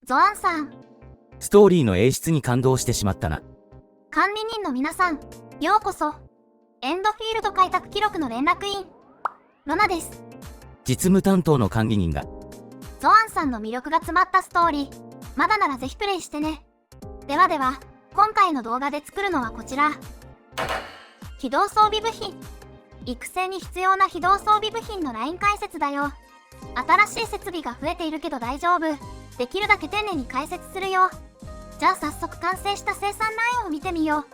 ゾアンさん。ストーリーの演出に感動してしまったな。管理人の皆さん、ようこそ。エンドフィールド開拓記録の連絡員、ロナです。実務担当の管理人が。ゾアンさんの魅力が詰まったストーリー、まだならぜひプレイしてね。ではでは、今回の動画で作るのはこちら。非動装備部品。育成に必要な非動装備部品のライン解説だよ。新しい設備が増えているけど大丈夫。できるだけ丁寧に解説するよ。じゃあ早速完成した生産ラインを見てみよう。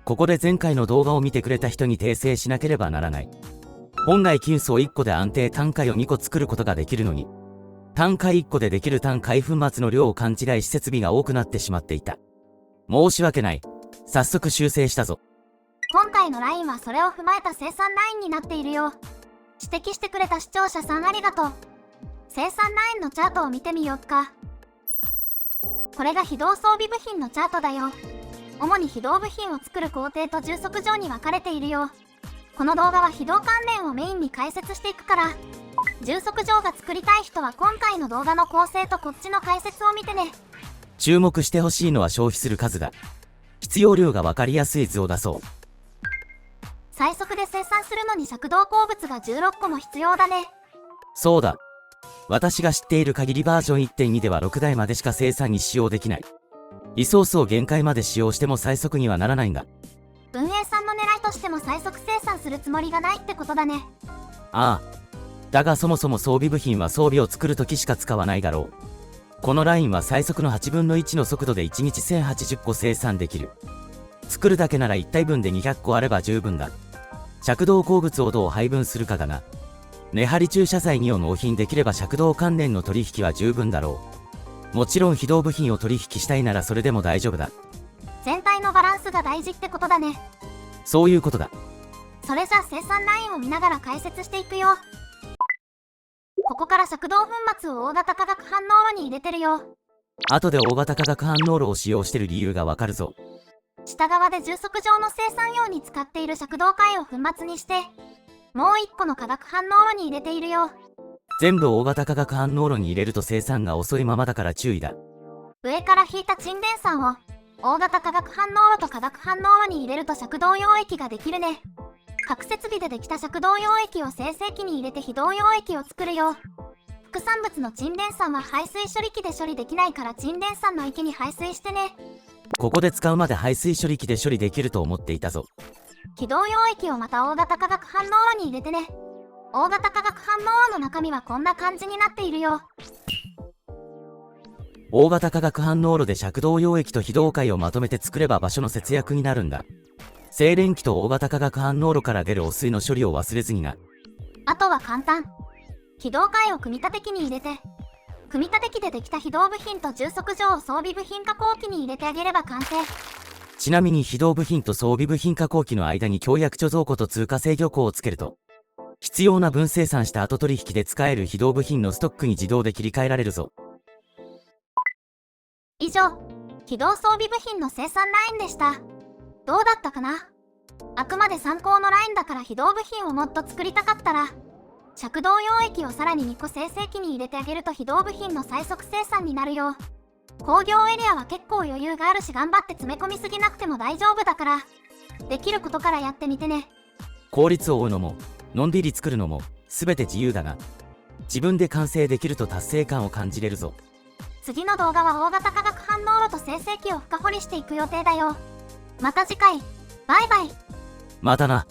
ここで前回の動画を見てくれた人に訂正しなければならない。本来金層1個で安定単塊を2個作ることができるのに、単塊1個でできる単塊粉末の量を勘違いし設備が多くなってしまっていた。申し訳ない。早速修正したぞ。今回のラインはそれを踏まえた生産ラインになっているよ。指摘してくれた視聴者さんありがとう。生産ラインのチャートを見てみようか。これが非動装備部品のチャートだよ。主に非動部品を作る工程と充足場に分かれているよ。この動画は非動関連をメインに解説していくから、充足場が作りたい人は今回の動画の構成とこっちの解説を見てね。注目してほしいのは消費する数だ。必要量が分かりやすい図を出そう。最速で生産するのに尺動鉱物が16個も必要だね。そうだ。私が知っている限りバージョン 1.2 では6台までしか生産に使用できない。リソースを限界まで使用しても最速にはならないんだ。運営さんの狙いとしても最速生産するつもりがないってことだね。ああ。だがそもそも装備部品は装備を作るときしか使わないだろう。このラインは最速の8分の1の速度で1日1080個生産できる。作るだけなら1体分で200個あれば十分だ。尺動鉱物をどう配分するかだな。根張り注射剤2を納品できれば尺動関連の取引は十分だろう。もちろん非動部品を取引したいならそれでも大丈夫だ。全体のバランスが大事ってことだね。そういうことだ。それじゃあ生産ラインを見ながら解説していくよ。ここから尺動粉末を大型化学反応炉に入れてるよ。後で大型化学反応炉を使用してる理由がわかるぞ。下側で充足場の生産用に使っている尺動塊を粉末にして、もう1個の化学反応炉に入れているよ。全部大型化学反応炉に入れると生産が遅いままだから注意だ。上から引いた沈殿酸を大型化学反応炉と化学反応炉に入れると尺動溶液ができるね。各設備でできた尺動溶液を精製機に入れて非動溶液を作るよ。副産物の沈殿酸は排水処理機で処理できないから沈殿酸の池に排水してね。ここで使うまで排水処理機で処理できると思っていたぞ。非動溶液をまた大型化学反応炉に入れてね。大型化学反応炉の中身はこんな感じになっているよ。大型化学反応炉で尺動溶液と非動塊をまとめて作れば場所の節約になるんだ。精錬機と大型化学反応炉から出る汚水の処理を忘れずにな。あとは簡単。非動塊を組み立て機に入れて、組み立て機でできた非動部品と充足場を装備部品加工機に入れてあげれば完成。ちなみに非動部品と装備部品加工機の間に強約貯蔵庫と通過制御庫をつけると、必要な分生産した後取引で使える非動部品のストックに自動で切り替えられるぞ。以上、非動装備部品の生産ラインでした。どうだったかな？あくまで参考のラインだから非動部品をもっと作りたかったら、尺動溶液をさらに2個精製機に入れてあげると非動部品の最速生産になるよ。工業エリアは結構余裕があるし頑張って詰め込みすぎなくても大丈夫だから、できることからやってみてね。効率を追うのも、のんびり作るのも、すべて自由だが、自分で完成できると達成感を感じれるぞ。次の動画は大型化学反応炉と精製機を深掘りしていく予定だよ。また次回、バイバイ。またな。